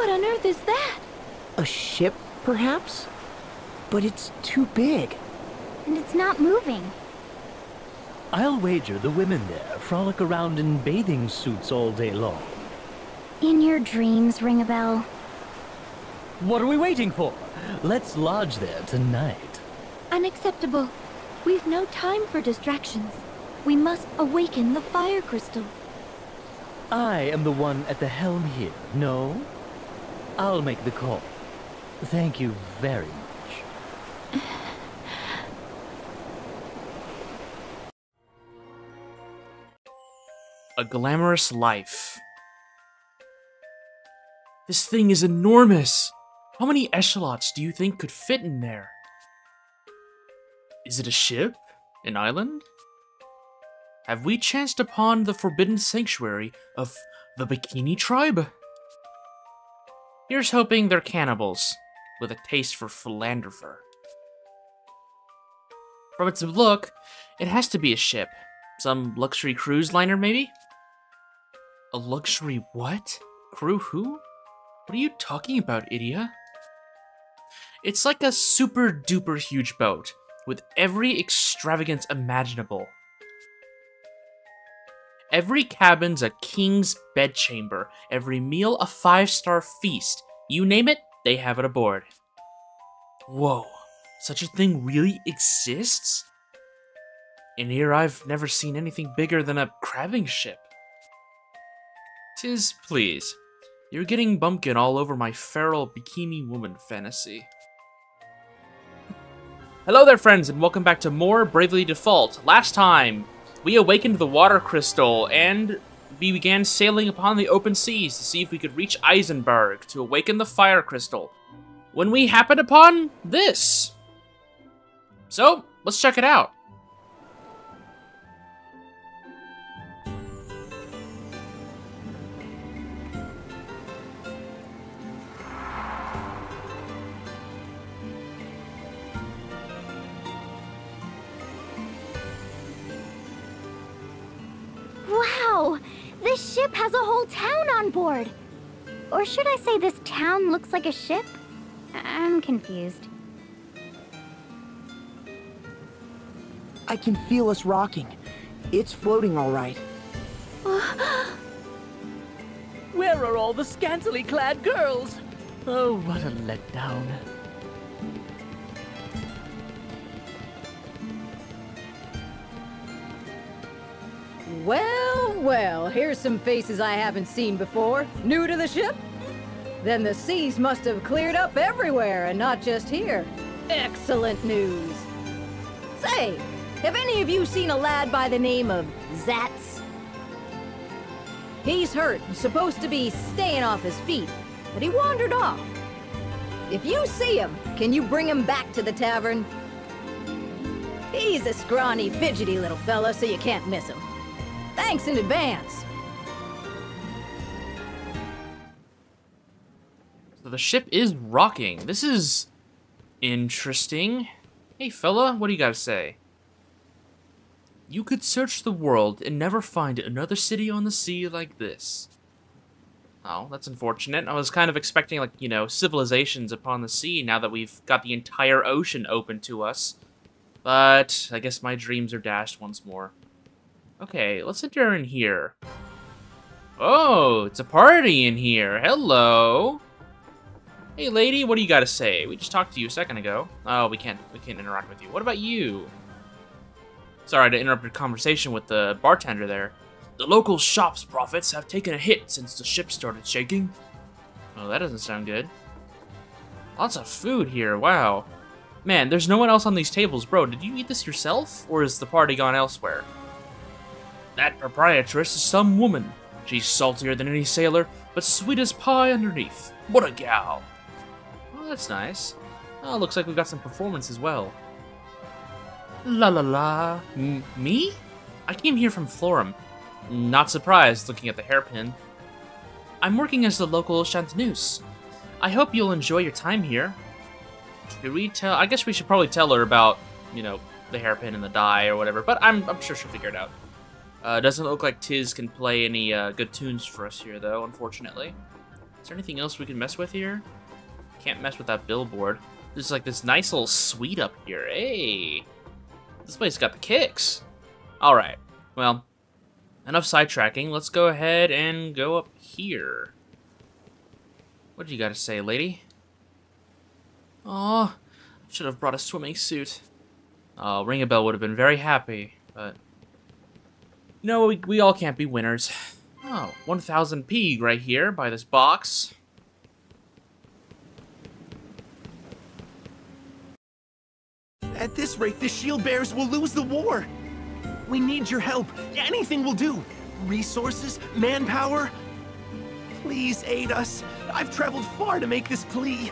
What on earth is that? A ship, perhaps? But it's too big. And it's not moving. I'll wager the women there frolic around in bathing suits all day long. In your dreams, ring a bell. What are we waiting for? Let's lodge there tonight. Unacceptable. We've no time for distractions. We must awaken the fire crystal. I am the one at the helm here, no? I'll make the call. Thank you very much. A glamorous life. This thing is enormous! How many echelons do you think could fit in there? Is it a ship? An island? Have we chanced upon the forbidden sanctuary of the Bikini tribe? Here's hoping they're cannibals, with a taste for philanderer. From its look, it has to be a ship. Some luxury cruise liner, maybe? A luxury what? Crew who? What are you talking about, Idia? It's like a super duper huge boat, with every extravagance imaginable. Every cabin's a king's bedchamber, every meal a 5-star feast. You name it, they have it aboard. Whoa, such a thing really exists? In here I've never seen anything bigger than a crabbing ship. 'Tis, please. You're getting bumpkin all over my feral bikini woman fantasy. Hello there, friends, and welcome back to more Bravely Default. Last time, we awakened the water crystal, and we began sailing upon the open seas to see if we could reach Eisenberg to awaken the fire crystal, when we happened upon this. So, let's check it out. Wow! This ship has a whole town on board! Or should I say this town looks like a ship? I'm confused. I can feel us rocking. It's floating all right. Where are all the scantily clad girls? Oh, what a letdown. Well, well, here's some faces I haven't seen before. New to the ship? Then the seas must have cleared up everywhere and not just here. Excellent news. Say, have any of you seen a lad by the name of Zats? He's hurt and supposed to be staying off his feet, but he wandered off. If you see him, can you bring him back to the tavern? He's a scrawny, fidgety little fella, so you can't miss him. Thanks in advance. So the ship is rocking. This is interesting. Hey fella, what do you gotta say? You could search the world and never find another city on the sea like this. Oh, that's unfortunate. I was kind of expecting, like, you know, civilizations upon the sea now that we've got the entire ocean open to us. But I guess my dreams are dashed once more. Okay, let's enter in here. Oh, it's a party in here. Hello. Hey, lady, what do you got to say? We just talked to you a second ago. Oh, we can't interact with you. What about you? Sorry to interrupt your conversation with the bartender there. The local shop's profits have taken a hit since the ship started shaking. Oh, that doesn't sound good. Lots of food here, wow. Man, there's no one else on these tables. Bro, did you eat this yourself? Or is the party gone elsewhere? That proprietress is some woman. She's saltier than any sailor, but sweet as pie underneath. What a gal. Oh, that's nice. Oh, looks like we've got some performance as well. La la la. Me? I came here from Florum. Not surprised, looking at the hairpin. I'm working as the local chanteuse. I hope you'll enjoy your time here. Should we tell? I guess we should probably tell her about, you know, the hairpin and the dye or whatever, but I'm sure she'll figure it out. Doesn't look like Tiz can play any good tunes for us here, though, unfortunately. Is there anything else we can mess with here? Can't mess with that billboard. There's like this nice little suite up here. Hey! This place got the kicks. Alright, well, enough sidetracking. Let's go ahead and go up here. What do you got to say, lady? Oh, I should have brought a swimming suit. Oh, Ring a Bell would have been very happy, but... No, we all can't be winners. Oh, 1000 P right here by this box. At this rate, the shield bearers will lose the war. We need your help. Anything will do. Resources, manpower. Please aid us. I've traveled far to make this plea.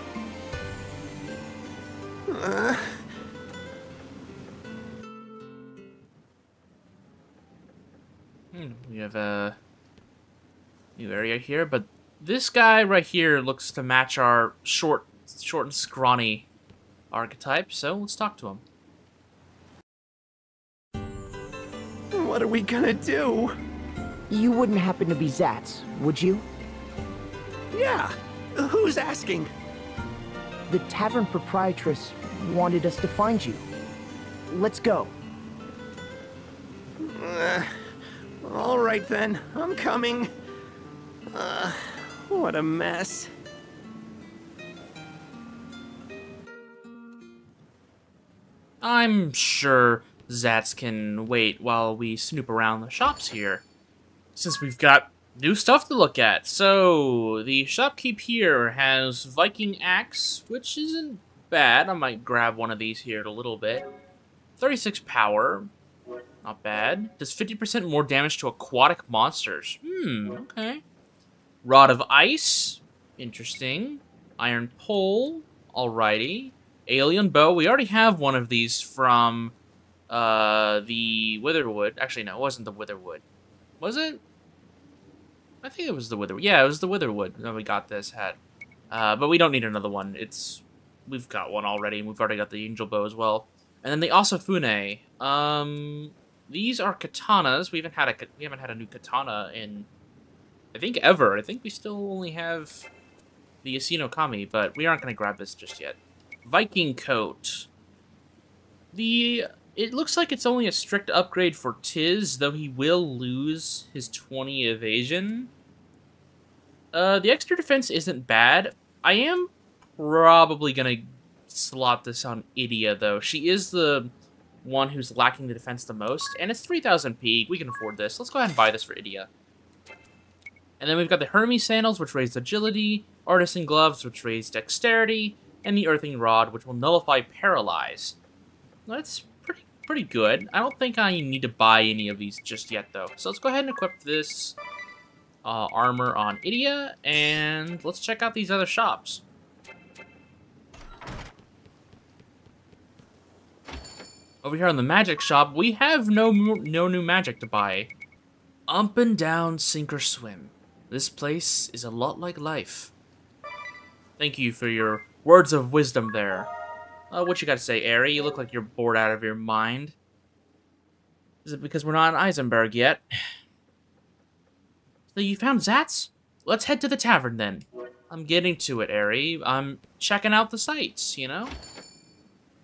We have a new area here, but this guy right here looks to match our short and scrawny archetype, so let's talk to him. What are we gonna do? You wouldn't happen to be Zatz, would you? Yeah, who's asking? The tavern proprietress wanted us to find you. Let's go. All right then, I'm coming. What a mess. I'm sure Zatz can wait while we snoop around the shops here, since we've got new stuff to look at. So, the shopkeep here has Viking Axe, which isn't bad. I might grab one of these here in a little bit. 36 power, not bad. Does 50% more damage to aquatic monsters. Okay. Rod of Ice, interesting. Iron Pole, alrighty. Alien Bow, we already have one of these from the Witherwood. Actually, no, it wasn't the Witherwood. Was it? I think it was the Witherwood. Yeah, it was the Witherwood that we got this hat. But we don't need another one. We've got one already, and we've already got the Angel Bow as well. And then the Asafune. These are katanas. We haven't had a new katana in, I think, ever. I think we still only have the Asino Kami, but we aren't going to grab this just yet. Viking Coat. It looks like it's only a strict upgrade for Tiz, though he will lose his 20 evasion. The extra defense isn't bad. I am probably going to slot this on Idia, though. She is the one who's lacking the defense the most, and it's 3000 P. We can afford this. Let's go ahead and buy this for Idia. And then we've got the Hermes Sandals, which raise agility, Artisan Gloves, which raise dexterity, and the Earthing Rod, which will nullify Paralyze. That's pretty good. I don't think I need to buy any of these just yet, though. So let's go ahead and equip this armor on Idia, and let's check out these other shops. Over here on the magic shop, we have no new magic to buy. Up and down, sink or swim. This place is a lot like life. Thank you for your words of wisdom there. What you got to say, Aerie? You look like you're bored out of your mind. Is it because we're not in Eisenberg yet? So you found Zatz? Let's head to the tavern then. I'm getting to it, Aerie. I'm checking out the sights, you know?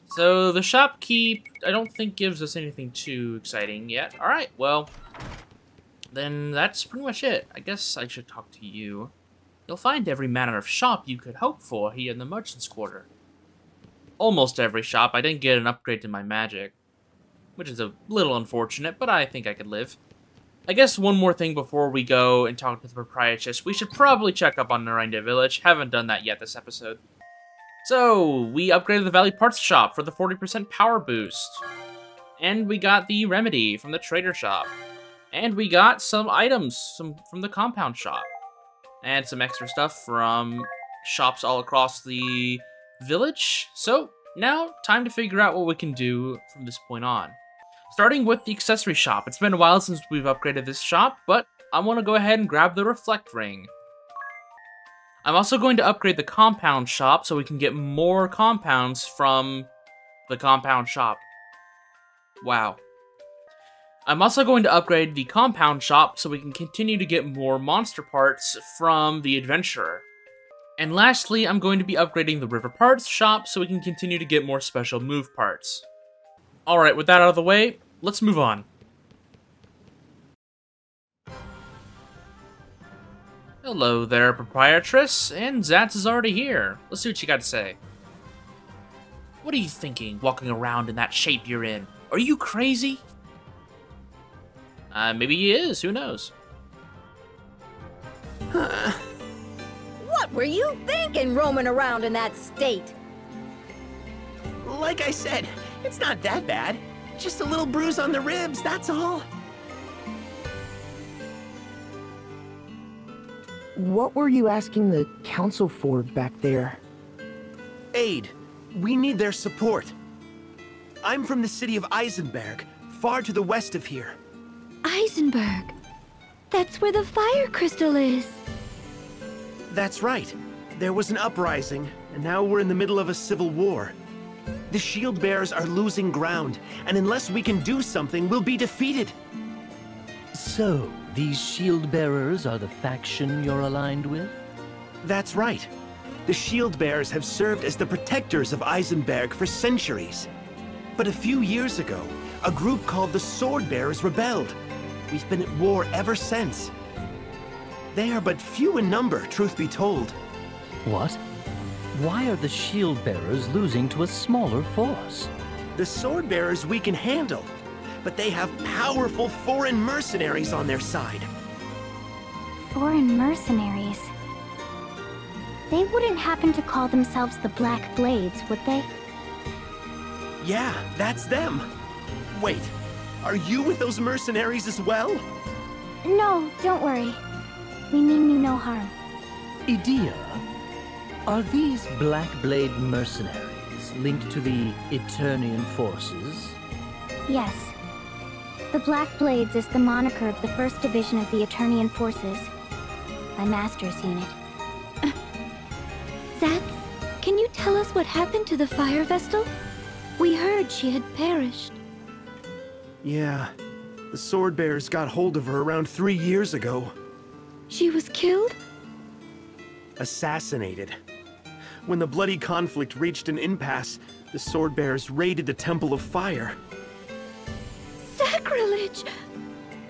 So the shopkeep, I don't think gives us anything too exciting yet. Alright, well, then that's pretty much it. I guess I should talk to you. You'll find every manner of shop you could hope for here in the Merchant's Quarter. Almost every shop. I didn't get an upgrade to my magic, which is a little unfortunate, but I think I could live. I guess one more thing before we go and talk to the proprietress. We should probably check up on Narenda Village. Haven't done that yet this episode. So, we upgraded the Valley Parts Shop for the 40% power boost. And we got the Remedy from the Trader Shop. And we got some items from the Compound Shop. And some extra stuff from shops all across the village. So, now, time to figure out what we can do from this point on. Starting with the accessory shop. It's been a while since we've upgraded this shop, but I want to go ahead and grab the Reflect Ring. I'm also going to upgrade the Compound Shop so we can get more compounds from the Compound Shop. Wow. I'm also going to upgrade the Compound Shop so we can continue to get more monster parts from the Adventurer. And lastly, I'm going to be upgrading the river parts shop so we can continue to get more special move parts. Alright, with that out of the way, let's move on. Hello there, proprietress, and Zatz is already here. Let's see what you got to say. What are you thinking, walking around in that shape you're in? Are you crazy? Maybe he is, who knows? What were you thinking roaming around in that state? Like I said, it's not that bad. Just a little bruise on the ribs, that's all. What were you asking the council for back there? Aid. We need their support. I'm from the city of Eisenberg, far to the west of here. Eisenberg. That's where the fire crystal is. That's right. There was an uprising, and now we're in the middle of a civil war. The shield bearers are losing ground, and unless we can do something, we'll be defeated. So, these shield bearers are the faction you're aligned with? That's right. The shield bearers have served as the protectors of Eisenberg for centuries. But a few years ago, a group called the Sword Bearers rebelled. We've been at war ever since. They are but few in number, truth be told. What? Why are the shield bearers losing to a smaller force? The Sword Bearers we can handle, but they have powerful foreign mercenaries on their side. Foreign mercenaries. They wouldn't happen to call themselves the Black Blades, would they? Yeah, that's them. Wait, are you with those mercenaries as well? No, don't worry. We mean you no harm. Idea, are these Black Blade mercenaries linked to the Eternian forces? Yes. The Black Blades is the moniker of the 1st Division of the Eternian Forces. My master's unit. Zatz, can you tell us what happened to the Fire Vestal? We heard she had perished. Yeah, the Sword Bearers got hold of her around 3 years ago. She was killed? Assassinated. When the bloody conflict reached an impasse, the Sword Bearers raided the Temple of Fire. Sacrilege!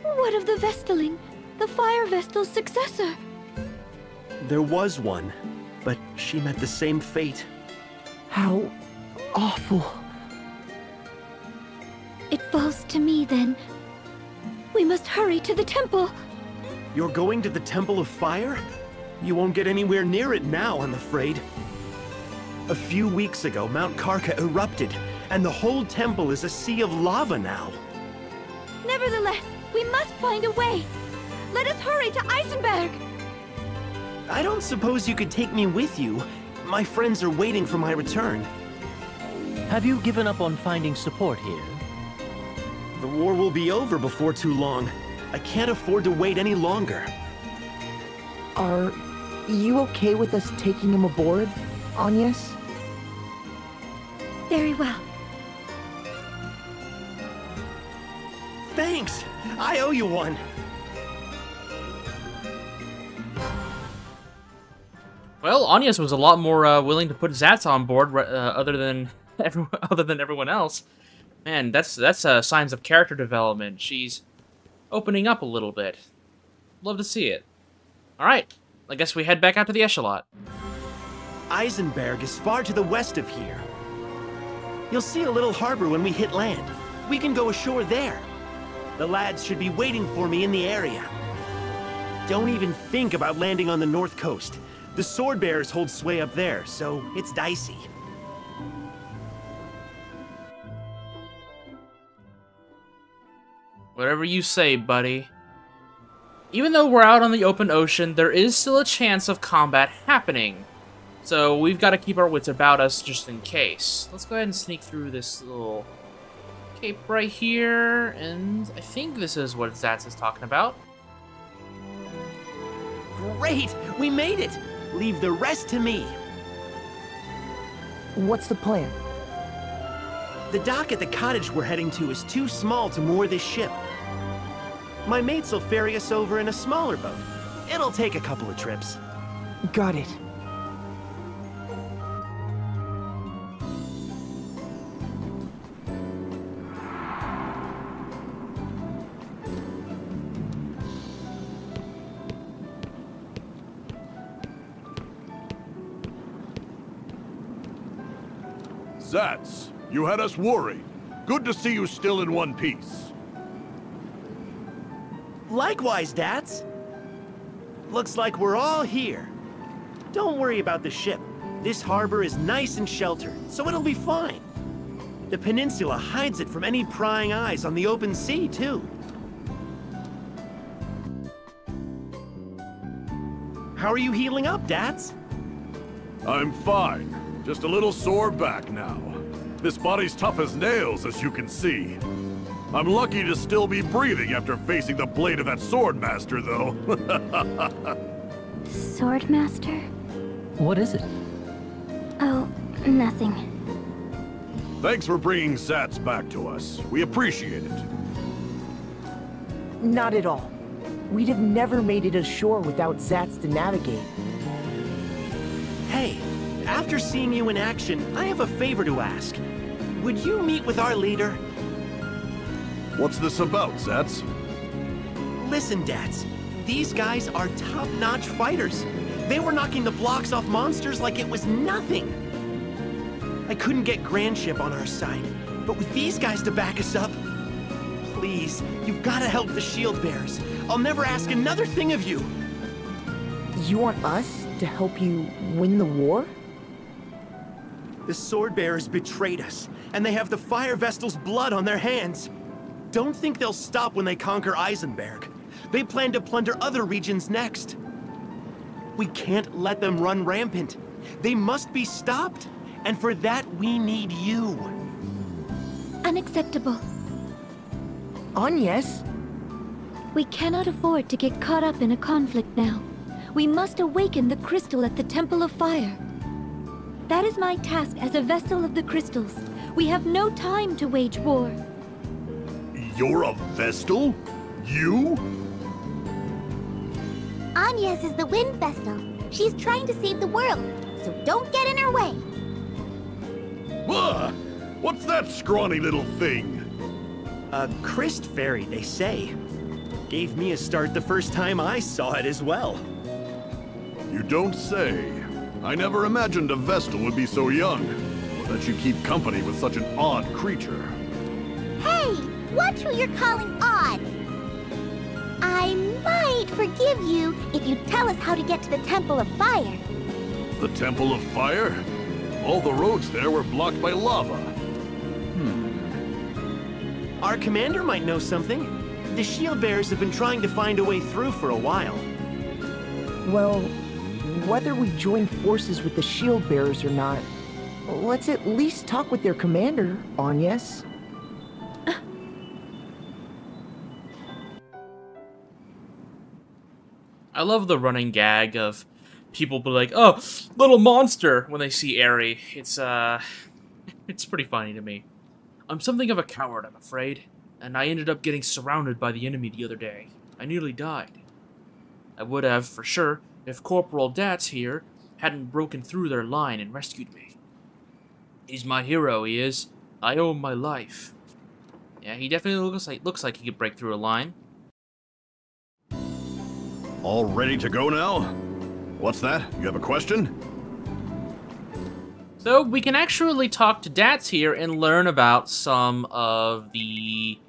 What of the Vestaling, the Fire Vestal's successor? There was one, but she met the same fate. How awful. It falls to me, then. We must hurry to the temple. You're going to the Temple of Fire? You won't get anywhere near it now, I'm afraid. A few weeks ago, Mount Karka erupted, and the whole temple is a sea of lava now. Nevertheless, we must find a way. Let us hurry to Eisenberg. I don't suppose you could take me with you. My friends are waiting for my return. Have you given up on finding support here? The war will be over before too long. I can't afford to wait any longer. Are you okay with us taking him aboard, Agnes? Very well. Thanks! I owe you one! Well, Agnes was a lot more willing to put Zatz on board, other than everyone else. Man, that's signs of character development. She's opening up a little bit. Love to see it. All right, I guess we head back out to the Echelon. Eisenberg is far to the west of here. You'll see a little harbor when we hit land. We can go ashore there. The lads should be waiting for me in the area. Don't even think about landing on the north coast. The Sword Bearers hold sway up there, so it's dicey. Whatever you say, buddy. Even though we're out on the open ocean, there is still a chance of combat happening. So we've got to keep our wits about us just in case. Let's go ahead and sneak through this little cape right here, and I think this is what Zatz is talking about. Great! We made it! Leave the rest to me. What's the plan? The dock at the cottage we're heading to is too small to moor this ship. My mates will ferry us over in a smaller boat. It'll take a couple of trips. Got it. Zats, you had us worried. Good to see you still in one piece. Likewise, Dats. Looks like we're all here. Don't worry about the ship. This harbor is nice and sheltered, so it'll be fine. The peninsula hides it from any prying eyes on the open sea, too. How are you healing up, Dats? I'm fine. Just a little sore back now. This body's tough as nails, as you can see. I'm lucky to still be breathing after facing the blade of that swordmaster, though. Swordmaster? What is it? Oh, nothing. Thanks for bringing Zats back to us. We appreciate it. Not at all. We'd have never made it ashore without Zats to navigate. Hey, after seeing you in action, I have a favor to ask. Would you meet with our leader? What's this about, Zats? Listen, Dats. These guys are top-notch fighters. They were knocking the blocks off monsters like it was nothing. I couldn't get Grand Ship on our side, but with these guys to back us up, please, you've got to help the shield bearers. I'll never ask another thing of you. You want us to help you win the war? The sword bearers betrayed us, and they have the Fire Vestal's blood on their hands. Don't think they'll stop when they conquer Eisenberg. They plan to plunder other regions next. We can't let them run rampant. They must be stopped, and for that we need you. Unacceptable. Agnes? We cannot afford to get caught up in a conflict now. We must awaken the crystal at the Temple of Fire. That is my task as a Vestal of the Crystals. We have no time to wage war. You're a Vestal? You? Agnes is the Wind Vestal. She's trying to save the world, so don't get in her way. What's that scrawny little thing? A Christ fairy, they say. Gave me a start the first time I saw it as well. You don't say. I never imagined a Vestal would be so young, or that you keep company with such an odd creature. Hey, watch who you're calling odd. I might forgive you if you tell us how to get to the Temple of Fire. The Temple of Fire? All the roads there were blocked by lava. Our commander might know something. The shield bearers have been trying to find a way through for a while. Well, whether we join forces with the shield bearers or not, let's at least talk with their commander, Agnes. I love the running gag of people be like, "Oh, little monster," when they see Eri. It's pretty funny to me. I'm something of a coward, I'm afraid, and I ended up getting surrounded by the enemy the other day. I nearly died. I would have, for sure, if Corporal Dats here hadn't broken through their line and rescued me. He's my hero, he is. I owe him my life. Yeah, he definitely looks like he could break through a line. All ready to go now? What's that? You have a question? So we can actually talk to Dats here and learn about some of the,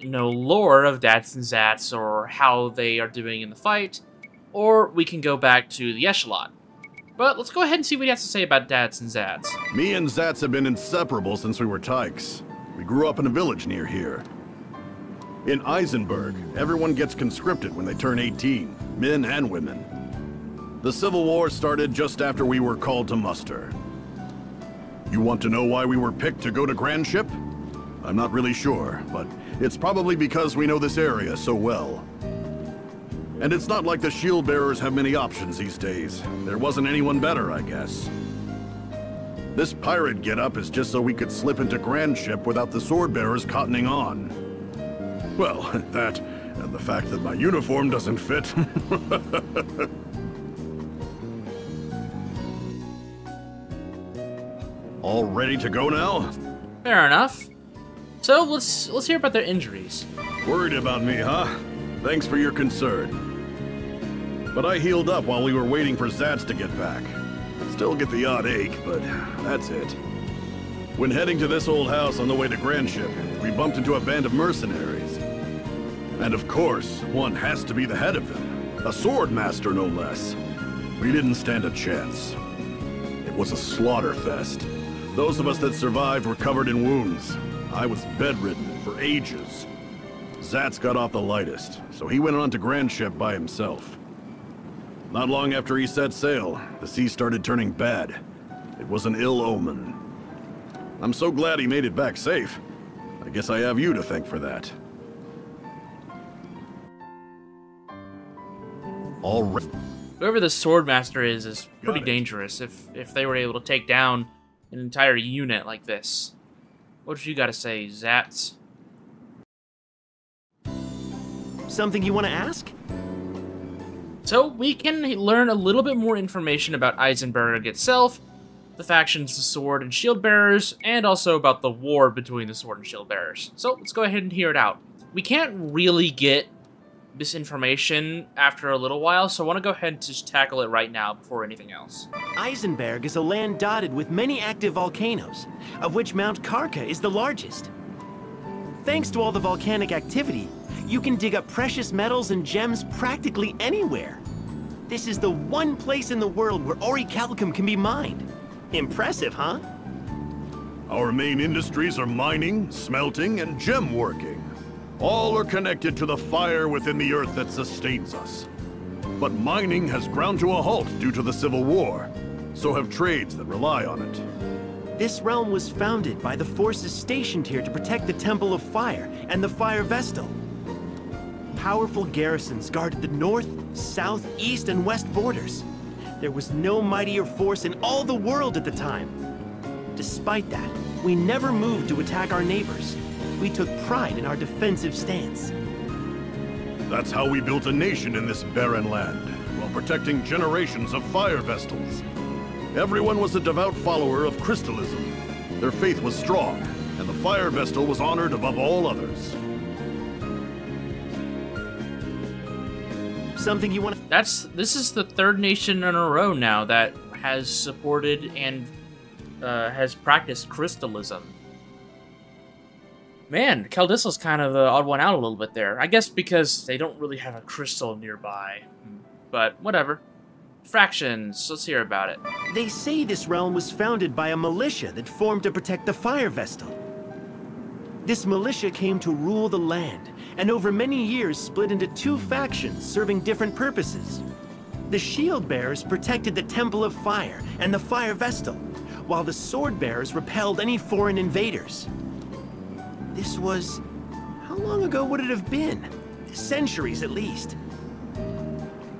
lore of Dats and Zats, or how they are doing in the fight, or we can go back to the Echelon. But let's go ahead and see what he has to say about Dats and Zats. Me and Zats have been inseparable since we were tykes. We grew up in a village near here. In Eisenberg, everyone gets conscripted when they turn 18, men and women. The Civil War started just after we were called to muster. You want to know why we were picked to go to Grand Ship? I'm not really sure, but it's probably because we know this area so well. And it's not like the shield bearers have many options these days. There wasn't anyone better, I guess. This pirate getup is just so we could slip into Grand Ship without the sword bearers cottoning on. Well, that, and the fact that my uniform doesn't fit. All ready to go now? Fair enough. So let's hear about their injuries. Worried about me, huh? Thanks for your concern. But I healed up while we were waiting for Zats to get back. Still get the odd ache, but that's it. When heading to this old house on the way to Grandship, we bumped into a band of mercenaries. And of course, one has to be the head of them. A sword master, no less. We didn't stand a chance. It was a slaughter fest. Those of us that survived were covered in wounds. I was bedridden for ages. Zatz got off the lightest, so he went on to Grandship by himself. Not long after he set sail, the sea started turning bad. It was an ill omen. I'm so glad he made it back safe. I guess I have you to thank for that. All right. Whoever the Swordmaster is pretty dangerous if they were able to take down an entire unit like this. What you gotta say, Zatz? Something you want to ask? So, we can learn a little bit more information about Eisenberg itself, the factions, the Sword and Shield Bearers, and also about the war between the Sword and Shield Bearers. So, let's go ahead and hear it out. We can't really get this information after a little while, so I want to go ahead and just tackle it right now before anything else. Eisenberg is a land dotted with many active volcanoes, of which Mount Karka is the largest. Thanks to all the volcanic activity, you can dig up precious metals and gems practically anywhere. This is the one place in the world where orichalcum can be mined. Impressive, huh? Our main industries are mining, smelting, and gem working. All are connected to the fire within the earth that sustains us. But mining has ground to a halt due to the Civil War. So have trades that rely on it. This realm was founded by the forces stationed here to protect the Temple of Fire and the Fire Vestal. Powerful garrisons guarded the north, south, east, and west borders. There was no mightier force in all the world at the time. Despite that, we never moved to attack our neighbors. We took pride in our defensive stance. That's how we built a nation in this barren land, while protecting generations of fire vestals. Everyone was a devout follower of crystalism. Their faith was strong, and the fire vestal was honored above all others. Something you want to... This is the third nation in a row now that has supported and has practiced crystalism. Man, Caldissel's kind of the odd one out a little bit there. I guess because they don't really have a crystal nearby. But whatever. Fractions, let's hear about it. They say this realm was founded by a militia that formed to protect the Fire Vestal. This militia came to rule the land, and over many years split into two factions serving different purposes. The Shield Bearers protected the Temple of Fire and the Fire Vestal, while the Sword Bearers repelled any foreign invaders. This was... how long ago would it have been? Centuries at least.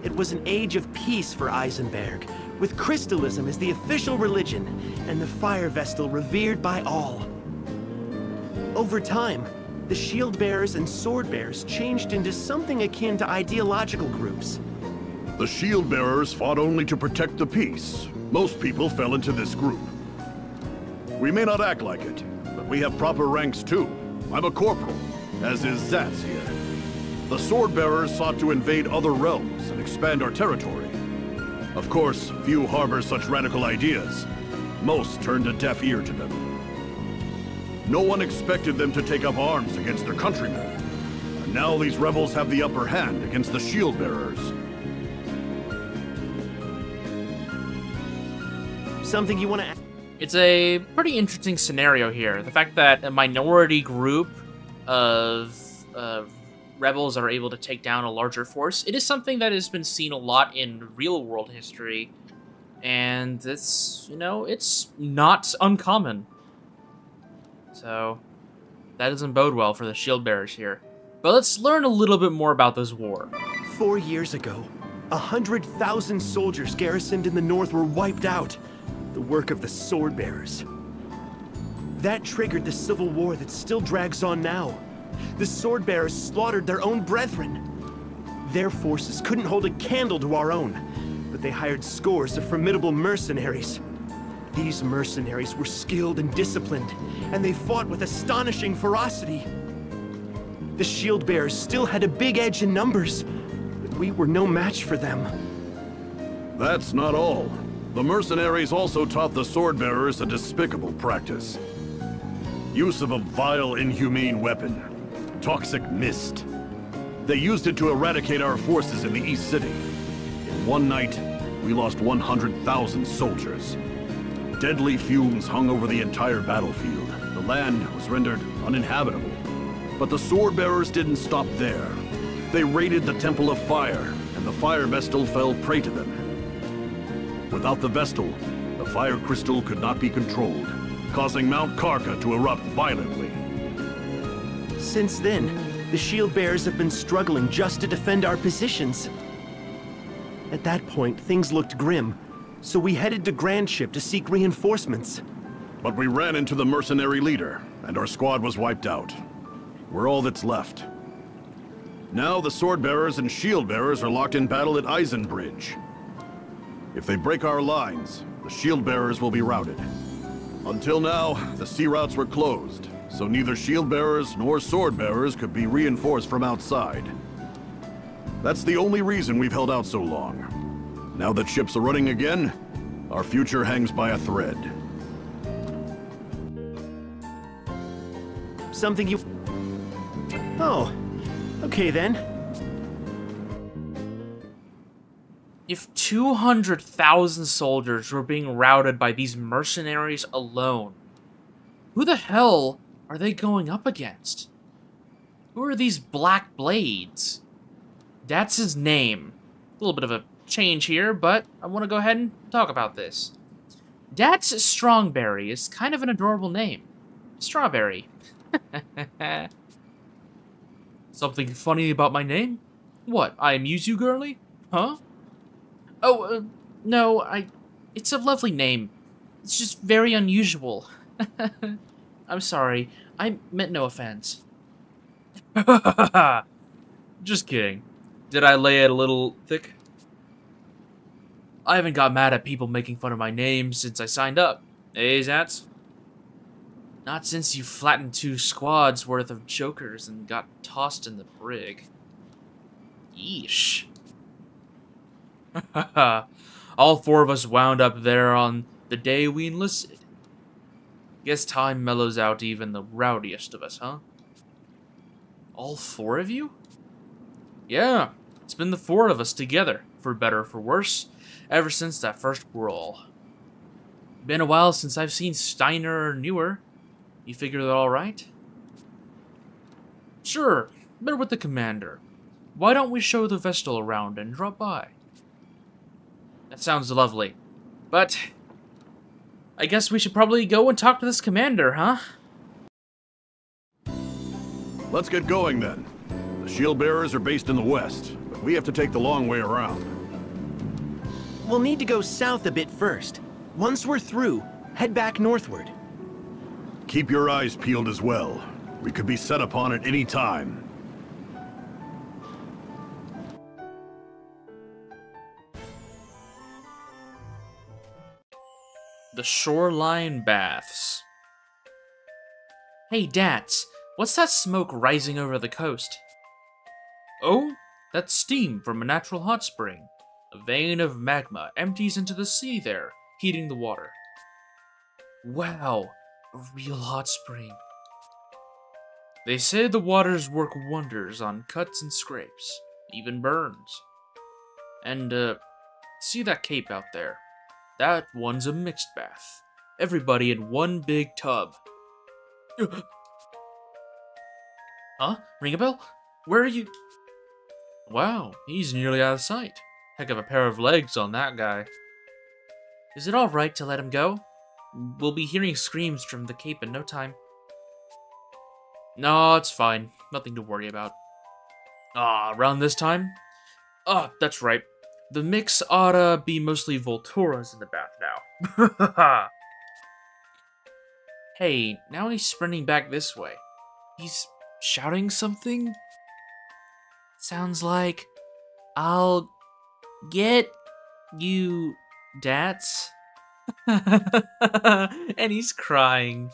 It was an age of peace for Eisenberg, with crystalism as the official religion, and the Fire Vestal revered by all. Over time, the Shield Bearers and Sword Bearers changed into something akin to ideological groups. The Shield Bearers fought only to protect the peace. Most people fell into this group. We may not act like it, but we have proper ranks too. I'm a corporal, as is Zatz here. The Sword Bearers sought to invade other realms and expand our territory. Of course, few harbor such radical ideas. Most turned a deaf ear to them. No one expected them to take up arms against their countrymen. And now these rebels have the upper hand against the Shield Bearers. Something you want to add? It's a pretty interesting scenario here. The fact that a minority group of rebels are able to take down a larger force. It is something that has been seen a lot in real-world history. And it's, you know, it's not uncommon. So, that doesn't bode well for the Shield Bearers here. But let's learn a little bit more about this war. 4 years ago, 100,000 soldiers garrisoned in the north were wiped out. The work of the Sword Bearers. That triggered the civil war that still drags on now. The Sword Bearers slaughtered their own brethren. Their forces couldn't hold a candle to our own, but they hired scores of formidable mercenaries. These mercenaries were skilled and disciplined, and they fought with astonishing ferocity. The Shield Bearers still had a big edge in numbers, but we were no match for them. That's not all. The mercenaries also taught the Sword Bearers a despicable practice. Use of a vile, inhumane weapon. Toxic mist. They used it to eradicate our forces in the East City. In one night, we lost 100,000 soldiers. Deadly fumes hung over the entire battlefield. The land was rendered uninhabitable. But the sword bearers didn't stop there. They raided the Temple of Fire, and the Fire Vestal fell prey to them. Without the Vestal, the Fire Crystal could not be controlled, causing Mount Karka to erupt violently. Since then, the shield bearers have been struggling just to defend our positions. At that point, things looked grim, so we headed to Grand Ship to seek reinforcements. But we ran into the mercenary leader, and our squad was wiped out. We're all that's left. Now the sword bearers and shield bearers are locked in battle at Eisenberg. If they break our lines, the shield bearers will be routed. Until now, the sea routes were closed, so neither shield bearers nor sword bearers could be reinforced from outside. That's the only reason we've held out so long. Now that ships are running again, our future hangs by a thread. Something you... Oh, okay then. If 200,000 soldiers were being routed by these mercenaries alone, who the hell are they going up against? Who are these Black Blades? That's his name. A little bit of a change here, but I want to go ahead and talk about this. Dad's Strongberry is kind of an adorable name. Strawberry. Something funny about my name? What, I amuse you, girlie? Huh? Oh, no, it's a lovely name. It's just very unusual. I'm sorry. I meant no offense. Just kidding. Did I lay it a little thick? I haven't got mad at people making fun of my name since I signed up. Eh, Zats? Not since you flattened 2 squads worth of jokers and got tossed in the brig. Yeesh. All 4 of us wound up there on the day we enlisted. Guess time mellows out even the rowdiest of us, huh? All 4 of you? Yeah, it's been the 4 of us together, for better or for worse, ever since that first brawl. Been a while since I've seen Steiner or Newer. You figure that all right? Sure, they're with the commander. Why don't we show the Vestal around and drop by? That sounds lovely. But I guess we should probably go and talk to this commander, huh? Let's get going then. The shield bearers are based in the west, but we have to take the long way around. We'll need to go south a bit first. Once we're through, head back northward. Keep your eyes peeled as well. We could be set upon at any time. The shoreline baths. Hey, Dats, what's that smoke rising over the coast? Oh, that's steam from a natural hot spring. A vein of magma empties into the sea there, heating the water. Wow, a real hot spring. They say the waters work wonders on cuts and scrapes, even burns. And, see that cape out there? That one's a mixed bath. Everybody in one big tub. Huh? Ring a bell? Where are you? Wow, he's nearly out of sight. Heck of a pair of legs on that guy. Is it alright to let him go? We'll be hearing screams from the cape in no time. No, it's fine. Nothing to worry about. Around this time? That's right. The mix oughta be mostly Volturas in the bath now. Hey, now he's sprinting back this way. He's shouting something? Sounds like, I'll get you, Dats. And he's crying.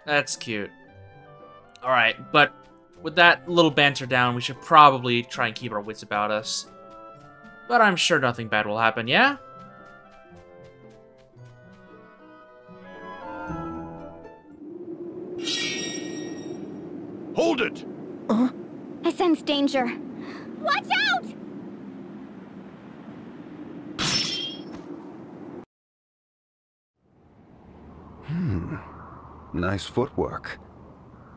That's cute. Alright, but with that little banter down, we should probably try and keep our wits about us. But I'm sure nothing bad will happen, yeah? Hold it! I sense danger. Watch out! Nice footwork.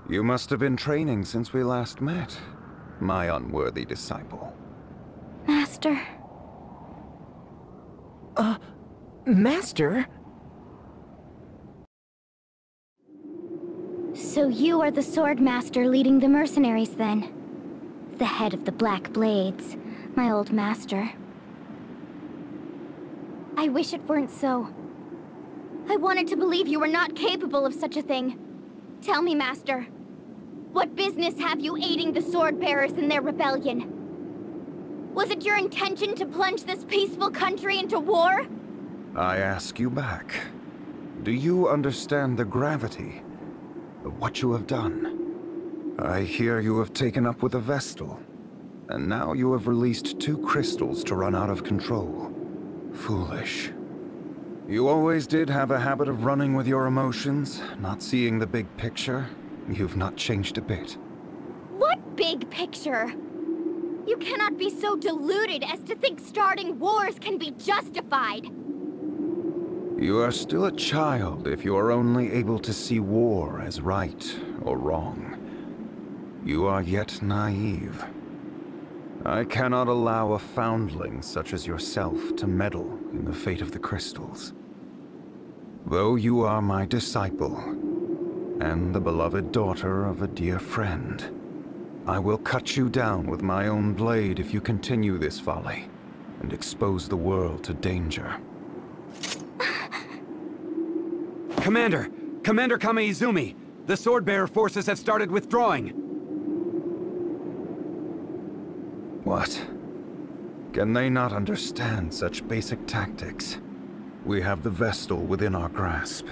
You must have been training since we last met, my unworthy disciple. Master. Master? So you are the sword master leading the mercenaries then? The head of the Black Blades, my old master. I wish it weren't so. I wanted to believe you were not capable of such a thing. Tell me, Master, what business have you aiding the sword bearers in their rebellion? Was it your intention to plunge this peaceful country into war? I ask you back. Do you understand the gravity of what you have done? I hear you have taken up with a Vestal, and now you have released 2 crystals to run out of control. Foolish. You always did have a habit of running with your emotions, not seeing the big picture. You've not changed a bit. What big picture? You cannot be so deluded as to think starting wars can be justified. You are still a child if you are only able to see war as right or wrong. You are yet naive. I cannot allow a foundling such as yourself to meddle in the fate of the crystals. Though you are my disciple, and the beloved daughter of a dear friend, I will cut you down with my own blade if you continue this folly, and expose the world to danger. Commander! Commander Kame-Izumi! The sword-bearer forces have started withdrawing! What? Can they not understand such basic tactics? We have the Vestal within our grasp,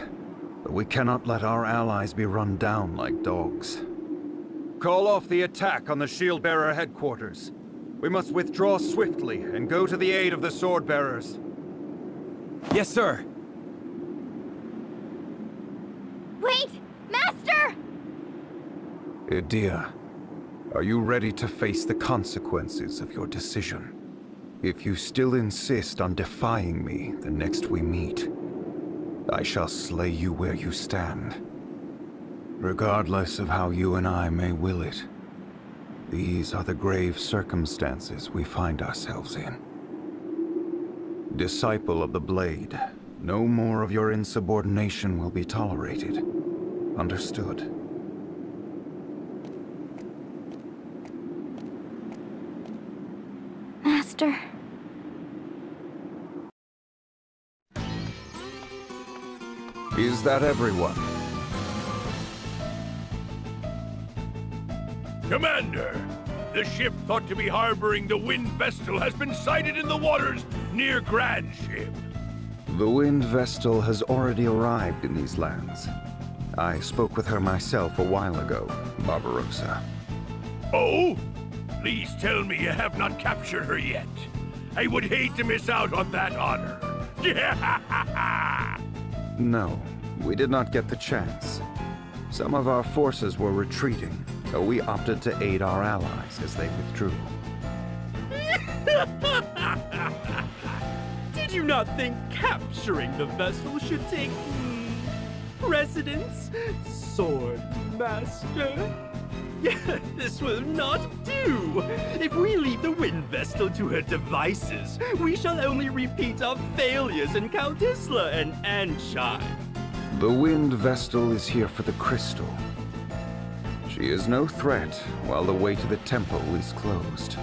but we cannot let our allies be run down like dogs. Call off the attack on the shield-bearer headquarters. We must withdraw swiftly and go to the aid of the sword-bearers. Yes, sir! Wait! Master! Idia, are you ready to face the consequences of your decision? If you still insist on defying me the next we meet, I shall slay you where you stand. Regardless of how you and I may will it, these are the grave circumstances we find ourselves in. Disciple of the Blade, no more of your insubordination will be tolerated. Understood? Master. Is that everyone? Commander, the ship thought to be harboring the Wind Vestal has been sighted in the waters near Grand Ship. The Wind Vestal has already arrived in these lands. I spoke with her myself a while ago, Barbarossa. Oh? Please tell me you have not captured her yet. I would hate to miss out on that honor. No, we did not get the chance. Some of our forces were retreating, so we opted to aid our allies as they withdrew. Did you not think capturing the vessel should take precedence, Sword Master? This will not do. If we leave the Wind Vestal to her devices, we shall only repeat our failures in Countessla and Anshine. The Wind Vestal is here for the crystal. She is no threat while the way to the temple is closed.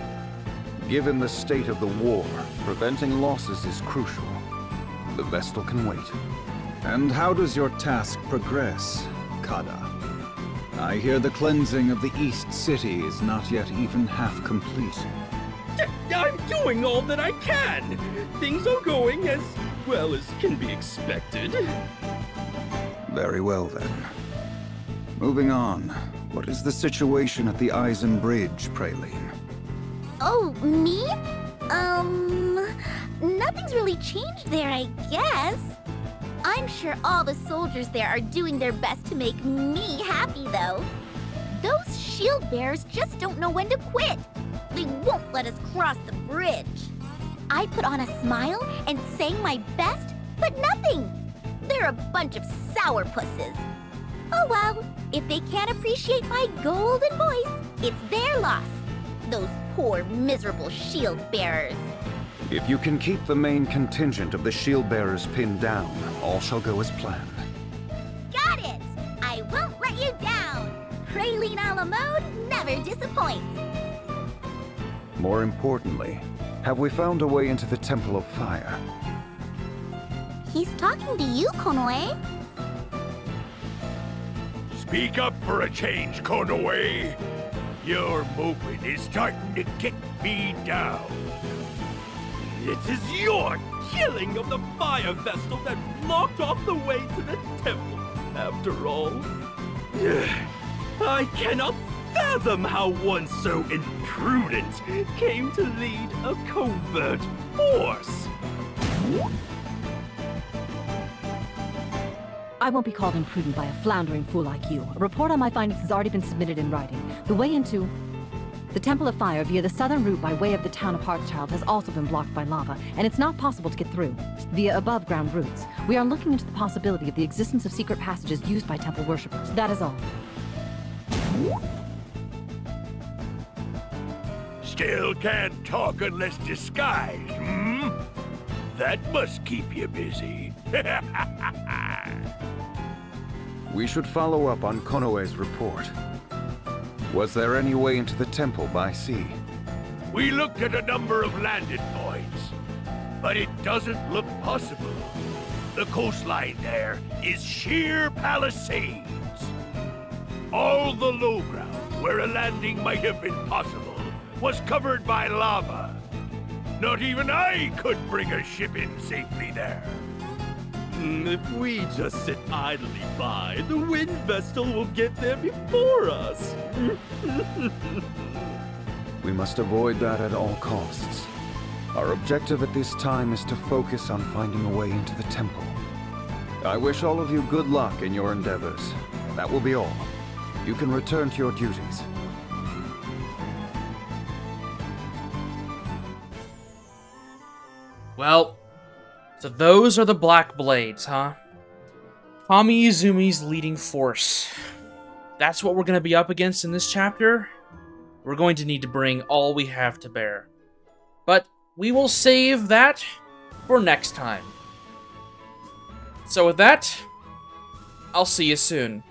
Given the state of the war, preventing losses is crucial. The Vestal can wait. And how does your task progress, Kada? I hear the cleansing of the East City is not yet even half complete. I'm doing all that I can. Things are going as well as can be expected. Very well then. Moving on. What is the situation at the Eisenberg, Praline? Oh, me? Nothing's really changed there, I guess. I'm sure all the soldiers there are doing their best to make me happy, though. Those shield bearers just don't know when to quit. They won't let us cross the bridge. I put on a smile and sang my best, but nothing. They're a bunch of sourpusses. Oh well, if they can't appreciate my golden voice, it's their loss. Those poor, miserable shield bearers. If you can keep the main contingent of the shield bearers pinned down, all shall go as planned. Got it! I won't let you down. Praline a la mode never disappoints. More importantly, have we found a way into the Temple of Fire? He's talking to you, Konoe. Speak up for a change, Konoe. Your movement is starting to get me down. It is your killing of the fire Vestal that blocked off the way to the temple, after all. I cannot fathom how one so imprudent came to lead a covert force. I won't be called imprudent by a floundering fool like you. A report on my findings has already been submitted in writing. The way into the Temple of Fire via the southern route by way of the town of Hearthchild has also been blocked by lava, and it's not possible to get through via above-ground routes. We are looking into the possibility of the existence of secret passages used by temple worshippers. That is all. Still can't talk unless disguised, hmm? That must keep you busy. We should follow up on Konoe's report. Was there any way into the temple by sea? We looked at a number of landing points, but it doesn't look possible. The coastline there is sheer palisades. All the low ground where a landing might have been possible was covered by lava. Not even I could bring a ship in safely there. If we just sit idly by, the Wind Vestal will get there before us. We must avoid that at all costs. Our objective at this time is to focus on finding a way into the temple. I wish all of you good luck in your endeavors. That will be all. You can return to your duties. Well, so those are the Black Blades, huh? Kami Izumi's leading force. That's what we're going to be up against in this chapter. We're going to need to bring all we have to bear. But we will save that for next time. So with that, I'll see you soon.